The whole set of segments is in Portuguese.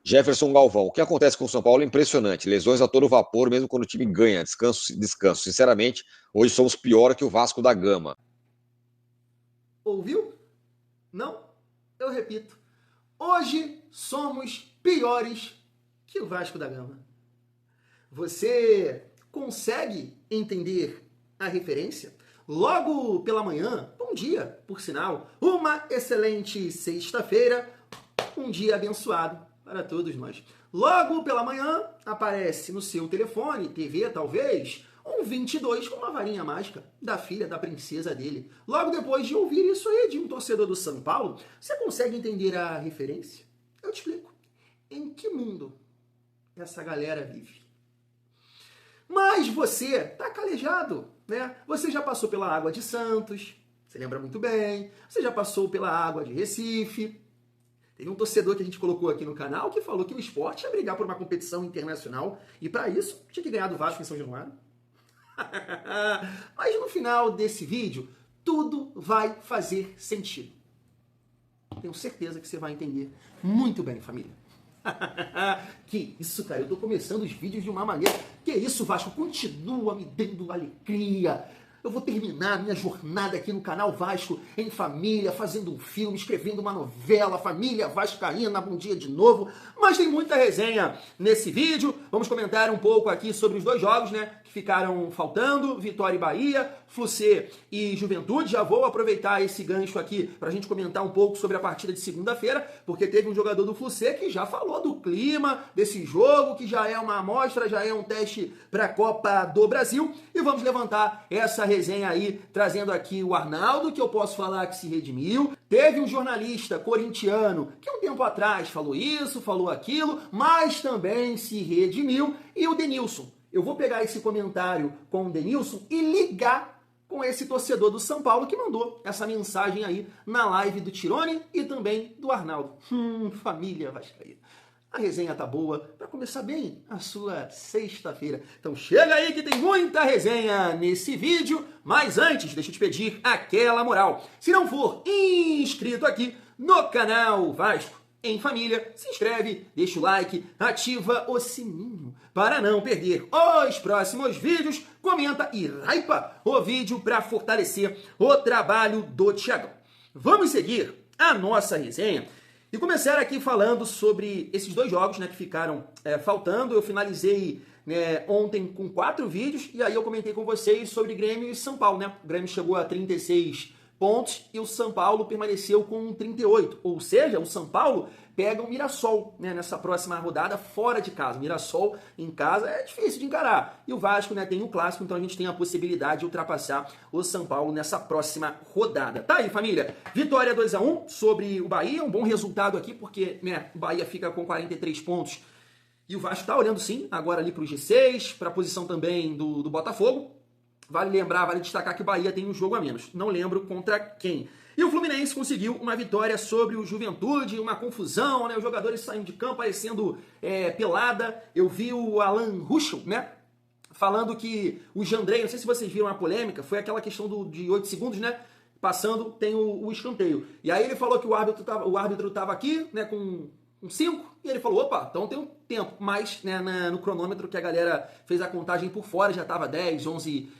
Jefferson Galvão, o que acontece com o São Paulo é impressionante. Lesões a todo vapor, mesmo quando o time ganha. Descanso, descanso. Sinceramente, hoje somos pior que o Vasco da Gama. Ouviu? Não? Eu repito. Hoje somos piores que o Vasco da Gama. Você consegue entender a referência? Logo pela manhã, bom dia, por sinal, uma excelente sexta-feira, um dia abençoado para todos nós. Logo pela manhã, aparece no seu telefone, TV talvez, um 22 com uma varinha mágica da filha da princesa dele. Logo depois de ouvir isso aí de um torcedor do São Paulo, você consegue entender a referência? Eu te explico. Em que mundo essa galera vive? Mas você tá calejado, né? Você já passou pela água de Santos, você lembra muito bem. Você já passou pela água de Recife. Teve um torcedor que a gente colocou aqui no canal que falou que o esporte ia brigar por uma competição internacional e para isso tinha que ganhar do Vasco em São Januário. Mas no final desse vídeo, tudo vai fazer sentido. Tenho certeza que você vai entender muito bem, família. Que isso, cara, eu tô começando os vídeos de uma maneira... Que isso, Vasco, continua me dando alegria. Eu vou terminar a minha jornada aqui no canal Vasco em família, fazendo um filme, escrevendo uma novela, família vascaína, bom dia de novo. Mas tem muita resenha nesse vídeo. Vamos comentar um pouco aqui sobre os dois jogos, né, que ficaram faltando, Vitória e Bahia, Fluminense e Juventude. Já vou aproveitar esse gancho aqui para a gente comentar um pouco sobre a partida de segunda-feira, porque teve um jogador do Fluminense que já falou do clima desse jogo, que já é uma amostra, já é um teste para a Copa do Brasil. E vamos levantar essa resenha aí, trazendo aqui o Arnaldo, que eu posso falar que se redimiu. Teve um jornalista corintiano que um tempo atrás falou isso, falou aquilo, mas também se redimiu. E o Denilson. Eu vou pegar esse comentário com o Denilson e ligar com esse torcedor do São Paulo que mandou essa mensagem aí na live do Tirone e também do Arnaldo. Família vascaína. A resenha tá boa para começar bem a sua sexta-feira. Então chega aí que tem muita resenha nesse vídeo, mas antes deixa eu te pedir aquela moral. Se não for inscrito aqui no canal Vasco em Família, se inscreve, deixa o like, ativa o sininho para não perder os próximos vídeos, comenta e hypa o vídeo para fortalecer o trabalho do Thiagão. Vamos seguir a nossa resenha e começar aqui falando sobre esses dois jogos, né, que ficaram faltando. Eu finalizei, né, ontem com 4 vídeos e aí eu comentei com vocês sobre Grêmio e São Paulo, né? O Grêmio chegou a 36 pontos e o São Paulo permaneceu com 38. Ou seja, o São Paulo pega o Mirassol, né, nessa próxima rodada fora de casa. Mirassol em casa é difícil de encarar. E o Vasco, né, tem o clássico, então a gente tem a possibilidade de ultrapassar o São Paulo nessa próxima rodada. Tá aí, família. Vitória 2-1 sobre o Bahia. Um bom resultado aqui, porque, né, o Bahia fica com 43 pontos. E o Vasco tá olhando sim, agora ali para o G6, para a posição também do Botafogo. Vale lembrar, vale destacar que o Bahia tem um jogo a menos. Não lembro contra quem. E o Fluminense conseguiu uma vitória sobre o Juventude, uma confusão, né? Os jogadores saindo de campo parecendo pelada. Eu vi o Alan Ruschel, né, falando que o Jandrei, não sei se vocês viram a polêmica, foi aquela questão de 8 segundos, né? Passando, tem o escanteio. E aí ele falou que o árbitro estava aqui, né, com 5, e ele falou, opa, então tem um tempo, mas, né, no cronômetro que a galera fez a contagem por fora, já estava 10, 11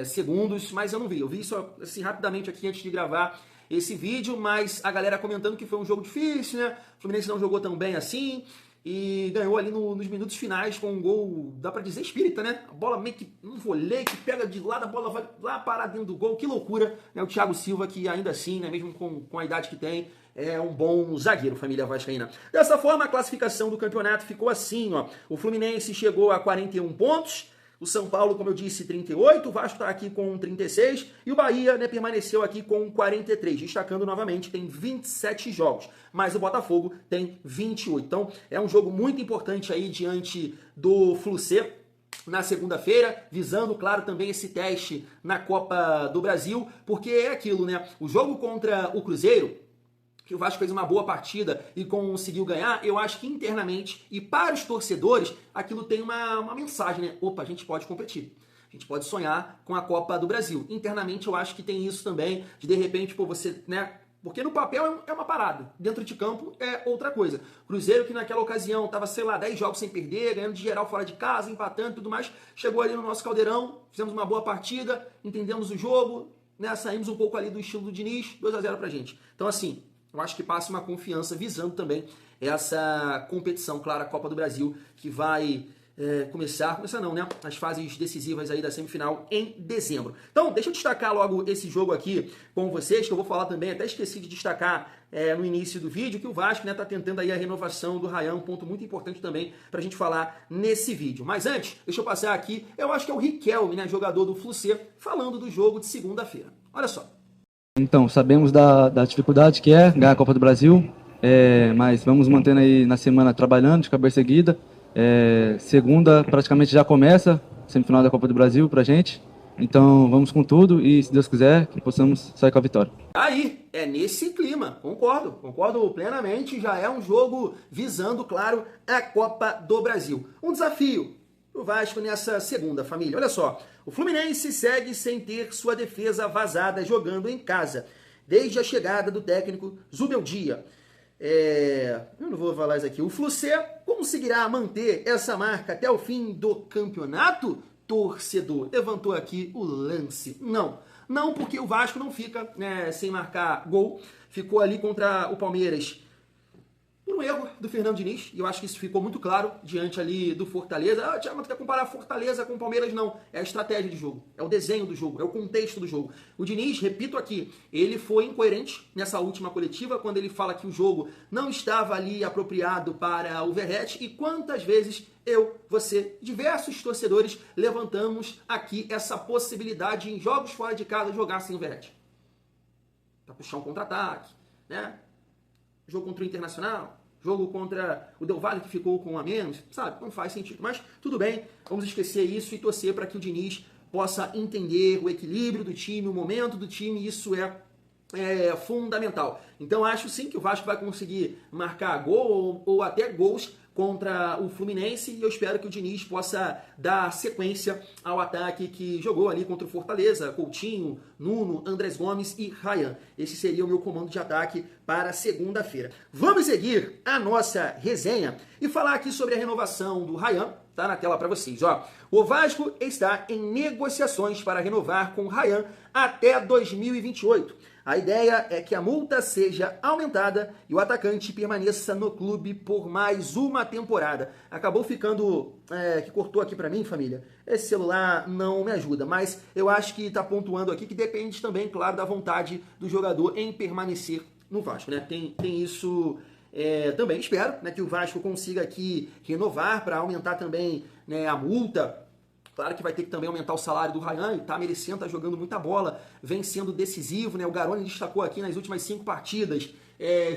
segundos, mas eu não vi. Eu vi isso assim rapidamente aqui antes de gravar esse vídeo, mas a galera comentando que foi um jogo difícil, né? O Fluminense não jogou tão bem assim e ganhou ali nos minutos finais com um gol, dá pra dizer espírita, né? A bola meio que um voleio que pega de lado, a bola vai lá parar dentro do gol, que loucura, né? O Thiago Silva, que ainda assim, né, mesmo com a idade que tem, é um bom zagueiro, família vascaína. Dessa forma, a classificação do campeonato ficou assim, ó. O Fluminense chegou a 41 pontos, o São Paulo, como eu disse, 38, o Vasco está aqui com 36 e o Bahia, né, permaneceu aqui com 43, destacando novamente, tem 27 jogos, mas o Botafogo tem 28. Então, é um jogo muito importante aí diante do Fluminense na segunda-feira, visando, claro, também esse teste na Copa do Brasil, porque é aquilo, né? O jogo contra o Cruzeiro, que o Vasco fez uma boa partida e conseguiu ganhar, eu acho que internamente e para os torcedores, aquilo tem uma mensagem, né? Opa, a gente pode competir. A gente pode sonhar com a Copa do Brasil. Internamente eu acho que tem isso também, de repente, pô, você, né, Porque no papel é uma parada, dentro de campo é outra coisa. Cruzeiro que naquela ocasião estava, sei lá, 10 jogos sem perder, ganhando de geral fora de casa, empatando e tudo mais, chegou ali no nosso caldeirão, fizemos uma boa partida, entendemos o jogo, né, saímos um pouco ali do estilo do Diniz, 2-0 pra gente. Então assim, eu acho que passa uma confiança visando também essa competição, claro, a Copa do Brasil, que vai começar não, né? As fases decisivas aí da semifinal em dezembro. Então, deixa eu destacar logo esse jogo aqui com vocês, que eu vou falar também, até esqueci de destacar no início do vídeo, que o Vasco, né, tá tentando aí a renovação do Ryan, um ponto muito importante também pra gente falar nesse vídeo. Mas antes, deixa eu passar aqui, eu acho que é o Riquelme, né, jogador do Fluminense, falando do jogo de segunda-feira. Olha só. Então, sabemos da dificuldade que é ganhar a Copa do Brasil, mas vamos mantendo aí na semana trabalhando de cabeça erguida. Segunda praticamente já começa a semifinal da Copa do Brasil pra gente. Então vamos com tudo e, se Deus quiser, que possamos sair com a vitória. Aí, é nesse clima, concordo plenamente, já é um jogo visando, claro, a Copa do Brasil. Um desafio pro Vasco nessa segunda, família. Olha só, o Fluminense segue sem ter sua defesa vazada jogando em casa, desde a chegada do técnico Zubeldia. Eu não vou falar isso aqui. O Fluminense conseguirá manter essa marca até o fim do campeonato? Torcedor, levantou aqui o lance. Não, porque o Vasco não fica sem marcar gol. Ficou ali contra o Palmeiras por um erro do Fernando Diniz, e eu acho que isso ficou muito claro diante ali do Fortaleza. Thiago, tu quer comparar Fortaleza com o Palmeiras? Não, é a estratégia de jogo, é o desenho do jogo, é o contexto do jogo. O Diniz, repito aqui, ele foi incoerente nessa última coletiva, quando ele fala que o jogo não estava ali apropriado para o Verratti, e quantas vezes você, diversos torcedores, levantamos aqui essa possibilidade em jogos fora de casa jogar sem o Verratti. Para puxar um contra-ataque, né? Jogo contra o Internacional, jogo contra o Del Valle que ficou com um a menos, sabe? Não faz sentido. Mas tudo bem, vamos esquecer isso e torcer para que o Diniz possa entender o equilíbrio do time, o momento do time, isso é fundamental. Então acho sim que o Vasco vai conseguir marcar gol ou até gols contra o Fluminense, e eu espero que o Diniz possa dar sequência ao ataque que jogou ali contra o Fortaleza, Coutinho, Nuno, Andrés Gomes e Ryan. Esse seria o meu comando de ataque para segunda-feira. Vamos seguir a nossa resenha e falar aqui sobre a renovação do Ryan. Tá na tela para vocês, ó. O Vasco está em negociações para renovar com o Ryan até 2028. A ideia é que a multa seja aumentada e o atacante permaneça no clube por mais uma temporada. Acabou ficando, que cortou aqui para mim, família. Esse celular não me ajuda, mas eu acho que está pontuando aqui que depende também, claro, da vontade do jogador em permanecer no Vasco, né? Tem isso também. Espero, né, que o Vasco consiga aqui renovar para aumentar também, né, a multa. Claro que vai ter que também aumentar o salário do Ryan, ele tá merecendo, tá jogando muita bola, vem sendo decisivo, né? O Garoni destacou aqui nas últimas 5 partidas,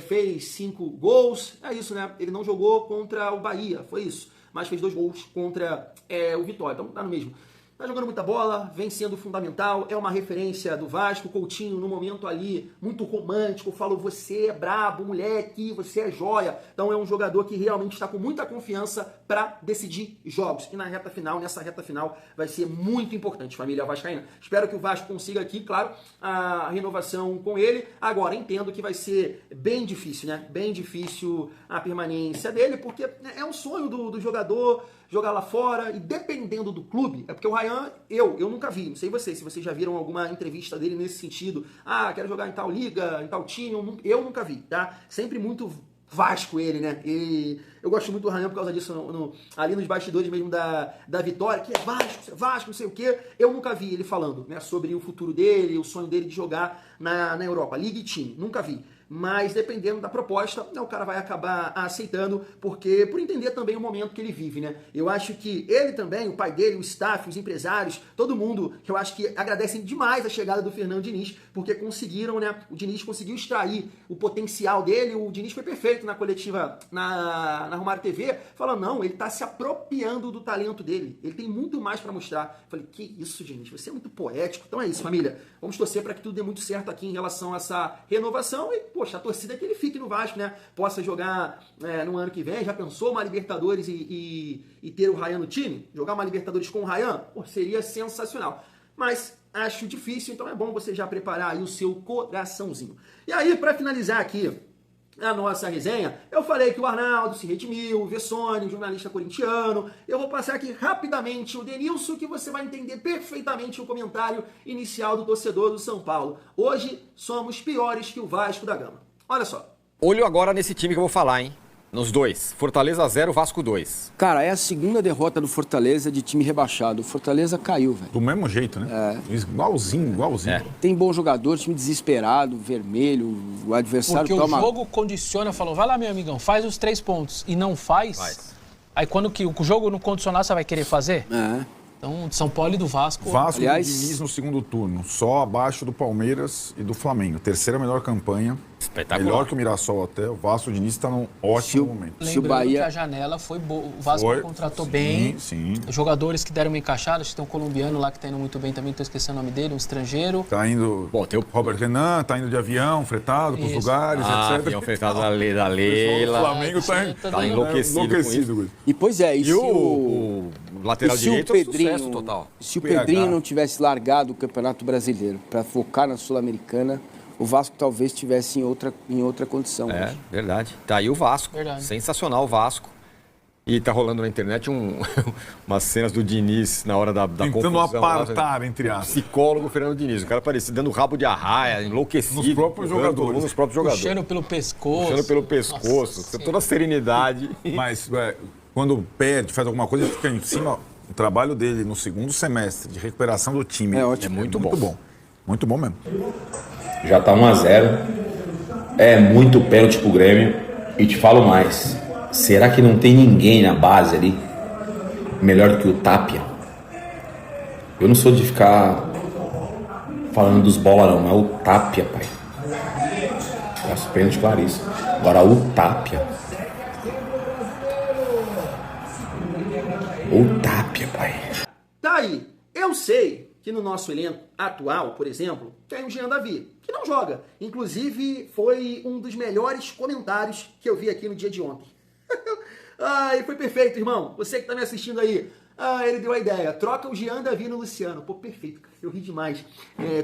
fez 5 gols, é isso, né? Ele não jogou contra o Bahia, foi isso, mas fez 2 gols contra o Vitória, então tá no mesmo. Tá jogando muita bola, vem sendo fundamental, é uma referência do Vasco. Coutinho, no momento ali, muito romântico, falou: você é brabo, moleque, você é joia. Então é um jogador que realmente está com muita confiança para decidir jogos. E na reta final, nessa reta final, vai ser muito importante, família vascaína. Espero que o Vasco consiga aqui, claro, a renovação com ele. Agora, entendo que vai ser bem difícil, né? Bem difícil a permanência dele, porque é um sonho do jogador jogar lá fora, e dependendo do clube, porque o Ryan, eu nunca vi, não sei vocês, se vocês já viram alguma entrevista dele nesse sentido, quero jogar em tal liga, em tal time, eu nunca vi, tá? Sempre muito Vasco ele, né? E eu gosto muito do Ryan por causa disso, ali nos bastidores mesmo da Vitória, que é Vasco, não sei o quê. Eu nunca vi ele falando, né, sobre o futuro dele, o sonho dele de jogar na Europa, liga e time, nunca vi. Mas dependendo da proposta, o cara vai acabar aceitando, porque por entender também o momento que ele vive, né? Eu acho que ele também, o pai dele, o staff, os empresários, todo mundo, que eu acho que agradecem demais a chegada do Fernando Diniz, porque conseguiram, né? O Diniz conseguiu extrair o potencial dele, o Diniz foi perfeito na coletiva na Romário TV, falando: não, ele tá se apropriando do talento dele, ele tem muito mais para mostrar. Eu falei: que isso, Diniz, você é muito poético. Então é isso, família, vamos torcer para que tudo dê muito certo aqui em relação a essa renovação e, poxa, a torcida é que ele fique no Vasco, né? Possa jogar no ano que vem. Já pensou uma Libertadores e ter o Ryan no time? Jogar uma Libertadores com o Ryan? Pô, seria sensacional. Mas acho difícil, então é bom você já preparar aí o seu coraçãozinho. E aí, para finalizar aqui a nossa resenha, eu falei que o Arnaldo se redimiu, o Vessone, o jornalista corintiano. Eu vou passar aqui rapidamente o Denilson, que você vai entender perfeitamente o comentário inicial do torcedor do São Paulo. Hoje somos piores que o Vasco da Gama. Olha só. Olho agora nesse time que eu vou falar, hein? Nos dois. Fortaleza 0, Vasco 2. Cara, é a segunda derrota do Fortaleza de time rebaixado. O Fortaleza caiu, velho. Do mesmo jeito, né? Igualzinho. Tem bom jogador, time desesperado, vermelho, o adversário Porque toma... o jogo condiciona, falou, vai lá, meu amigão, faz os 3 pontos. E não faz. Aí quando que o jogo não condicionar, você vai querer fazer? Então, de São Paulo e do Vasco... Vasco e Diniz no segundo turno, só abaixo do Palmeiras e do Flamengo. Terceira melhor campanha. Espetacular. Melhor que o Mirassol até. O Vasco e o Diniz está num ótimo momento. Lembrando Bahia... que a janela foi boa. O Vasco contratou bem. Sim. Jogadores que deram uma encaixada. Acho que tem um colombiano lá que tá indo muito bem também. Estou esquecendo o nome dele, um estrangeiro. Tá indo... Bom, tem o Robert Renan, tá indo de avião, fretado pros lugares, etc. Avião fretado da Leila. O Flamengo tá enlouquecido com isso. E pois é, E o lateral direito é um sucesso total. Se o Pedrinho não tivesse largado o Campeonato Brasileiro para focar na Sul-Americana, o Vasco talvez estivesse em outra condição. É, verdade. Tá aí o Vasco. Verdade. Sensacional o Vasco. E tá rolando na internet umas cenas do Diniz na hora da tentando confusão. apartar, entre aspas. Psicólogo Fernando Diniz. O cara parecia dando rabo de arraia, enlouquecido. Nos próprios jogadores. Nos próprios jogadores. Puxando pelo pescoço. Puxando pelo pescoço. Com toda a serenidade. Mas quando perde, faz alguma coisa, fica em cima. O trabalho dele no segundo semestre de recuperação do time é ótimo. Muito bom. Muito bom mesmo. Já tá 1-0. É muito pênalti pro Grêmio. E te falo mais. Será que não tem ninguém na base ali melhor que o Tapia? Eu não sou de ficar falando dos bola não, mas o Tapia, pai. Faço pênalti claríssimo. Agora o Tapia. O Tapia, pai. Tá aí. Eu sei que no nosso elenco atual, por exemplo, tem o Jean Davi, que não joga. Inclusive, foi um dos melhores comentários que eu vi aqui no dia de ontem. Ai, foi perfeito, irmão. Você que tá me assistindo aí. Ele deu a ideia. Troca o Jean Davi no Luciano. Pô, perfeito, cara. Eu ri demais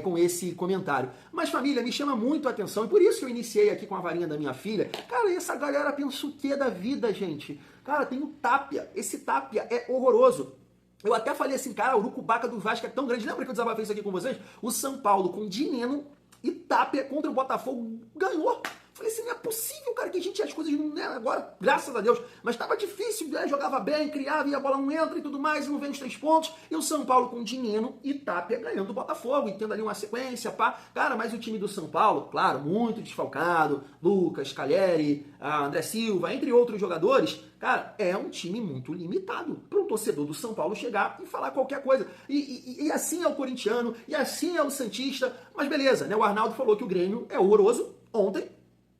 com esse comentário. Mas, família, me chama muito a atenção. E por isso que eu iniciei aqui com a varinha da minha filha. Cara, essa galera pensa o quê da vida, gente? Cara, tem o Tapia. Esse Tapia é horroroso. Eu até falei assim, cara, o urucubaca do Vasco é tão grande. Lembra que eu desabafei isso aqui com vocês? O São Paulo com Dineno e Tapia contra o Botafogo ganhou. Falei assim, não é possível, cara, que a gente as coisas não... Agora, graças a Deus, mas tava difícil, jogava bem, criava, e a bola não entra e tudo mais, e não vem os 3 pontos. E o São Paulo com Dineno e Tapia ganhando o Botafogo, e tendo ali uma sequência, pá. Cara, mas o time do São Paulo, claro, muito desfalcado, Lucas, Calheri, André Silva, entre outros jogadores, cara, é um time muito limitado para um torcedor do São Paulo chegar e falar qualquer coisa. E assim é o corintiano, e assim é o santista, mas beleza, né? O Arnaldo falou que o Grêmio é horroroso ontem,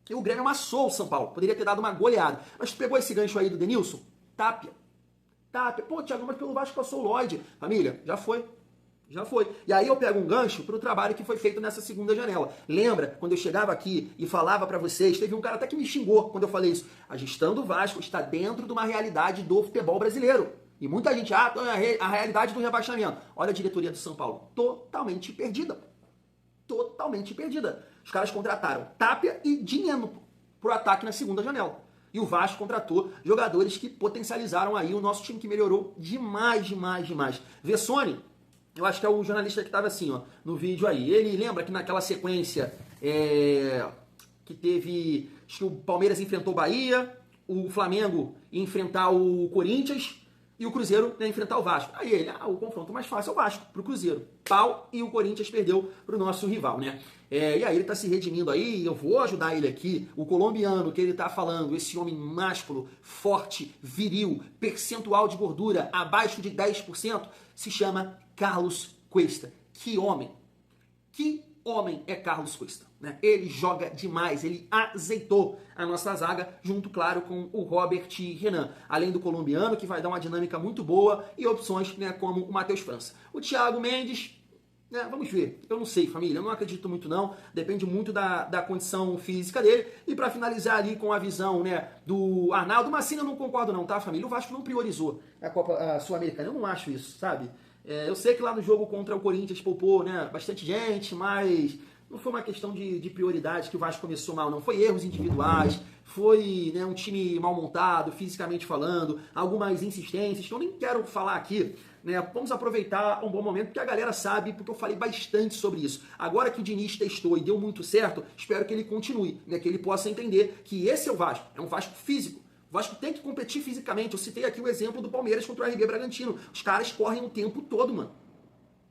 e o Grêmio amassou o São Paulo. Poderia ter dado uma goleada. Mas tu pegou esse gancho aí do Denilson? Tapia. Pô, Thiago, mas pelo Vasco passou o Lloyd. Família, já foi. E aí eu pego um gancho pro trabalho que foi feito nessa segunda janela. Lembra, quando eu chegava aqui e falava pra vocês, teve um cara até que me xingou quando eu falei isso. A gestão do Vasco está dentro de uma realidade do futebol brasileiro. E muita gente, a realidade do rebaixamento. Olha a diretoria do São Paulo. Totalmente perdida. Os caras contrataram Tapia e Dineno pro ataque na segunda janela. E o Vasco contratou jogadores que potencializaram aí o nosso time, que melhorou demais. Vessone, eu acho que é o jornalista que estava assim, ó, no vídeo aí. Ele lembra que naquela sequência que teve, acho que o Palmeiras enfrentou o Bahia, o Flamengo ia enfrentar o Corinthians e o Cruzeiro ia enfrentar o Vasco. Aí ele, o confronto mais fácil é o Vasco pro Cruzeiro. Pau, e o Corinthians perdeu pro nosso rival, né? E aí ele tá se redimindo aí, eu vou ajudar ele aqui. O colombiano que ele tá falando, esse homem másculo, forte, viril, percentual de gordura abaixo de 10%, se chama Carlos Cuesta. Que homem é Carlos Cuesta, né? Ele joga demais, ele azeitou a nossa zaga, junto, claro, com o Robert Renan, além do colombiano, que vai dar uma dinâmica muito boa, e opções, né, como o Matheus França. O Thiago Mendes, né, vamos ver, eu não sei, família, eu não acredito muito não, depende muito da condição física dele. E para finalizar ali com a visão, né, do Arnaldo Massina, eu não concordo não, tá, família? O Vasco não priorizou a Copa Sul-Americana, eu não acho isso, sabe? Eu sei que lá no jogo contra o Corinthians poupou, né, bastante gente, mas não foi uma questão de prioridade que o Vasco começou mal, não. Foi erros individuais, foi, né, um time mal montado, fisicamente falando, algumas insistências, que eu nem quero falar aqui, né. Vamos aproveitar um bom momento, porque a galera sabe, porque eu falei bastante sobre isso. Agora que o Diniz testou e deu muito certo, espero que ele continue, né, que ele possa entender que esse é o Vasco, é um Vasco físico. O Vasco tem que competir fisicamente. Eu citei aqui o exemplo do Palmeiras contra o RB Bragantino. Os caras correm o tempo todo, mano.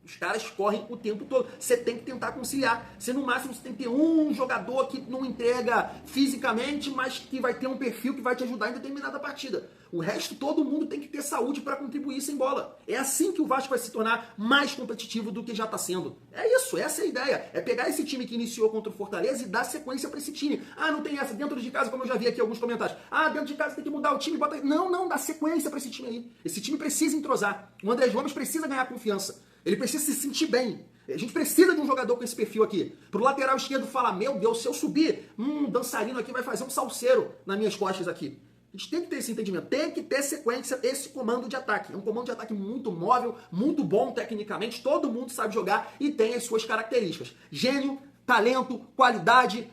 Os caras correm o tempo todo. Você tem que tentar conciliar. Você, no máximo, você tem que ter um jogador que não entrega fisicamente, mas que vai ter um perfil que vai te ajudar em determinada partida. O resto, todo mundo tem que ter saúde para contribuir sem bola. É assim que o Vasco vai se tornar mais competitivo do que já está sendo. É isso, essa é a ideia. É pegar esse time que iniciou contra o Fortaleza e dar sequência para esse time. Ah, não tem essa. Dentro de casa, como eu já vi aqui alguns comentários. Ah, dentro de casa tem que mudar o time. Bota... Não, dá sequência para esse time aí. Esse time precisa entrosar. O André Gomes precisa ganhar confiança. Ele precisa se sentir bem. A gente precisa de um jogador com esse perfil aqui. Pro lateral esquerdo falar, meu Deus, se eu subir, dançarino aqui vai fazer um salseiro nas minhas costas aqui. A gente tem que ter esse entendimento, tem que ter sequência, esse comando de ataque. É um comando de ataque muito móvel, muito bom tecnicamente, todo mundo sabe jogar e tem as suas características. Gênio, talento, qualidade,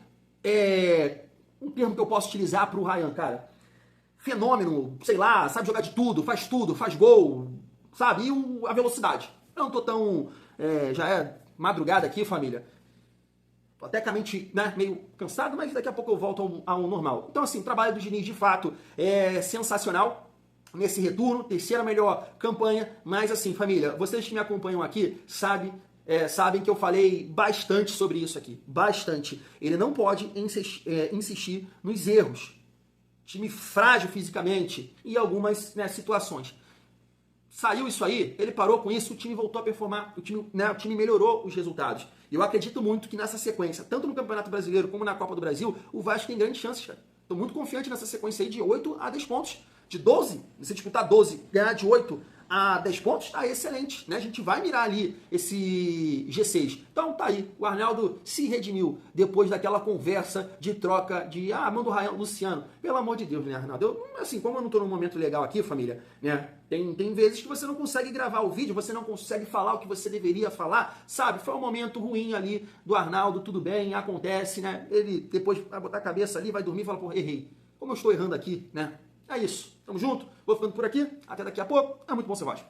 um termo que eu posso utilizar pro Ryan, cara. Fenômeno, sei lá, sabe jogar de tudo, faz gol, sabe? E a velocidade. Eu não tô tão... já é madrugada aqui, família. Tô até com a mente, né, meio cansado, mas daqui a pouco eu volto ao normal. Então, assim, o trabalho do Diniz, de fato, é sensacional nesse retorno. Terceira melhor campanha. Mas, assim, família, vocês que me acompanham aqui sabem que eu falei bastante sobre isso aqui. Bastante. Ele não pode insistir nos erros. Time frágil fisicamente e algumas, né, situações. Saiu isso aí, ele parou com isso, o time voltou a performar, o time melhorou os resultados. E eu acredito muito que nessa sequência, tanto no Campeonato Brasileiro como na Copa do Brasil, o Vasco tem grandes chances, cara. Estou muito confiante nessa sequência aí de 8 a 10 pontos. De 12, se disputar 12, ganhar de 8 a 10 pontos, tá excelente, né? A gente vai mirar ali esse G6. Então tá aí, o Arnaldo se redimiu depois daquela conversa de troca de, manda o Ryan, Luciano. Pelo amor de Deus, né, Arnaldo? Assim, como eu não tô num momento legal aqui, família, né? Tem vezes que você não consegue gravar o vídeo, você não consegue falar o que você deveria falar, sabe? Foi um momento ruim ali do Arnaldo, tudo bem, acontece, né? Ele depois vai botar a cabeça ali, vai dormir e fala, pô, errei. Como eu estou errando aqui, né? É isso. Tamo junto. Vou ficando por aqui. Até daqui a pouco. É muito bom ser Vasco.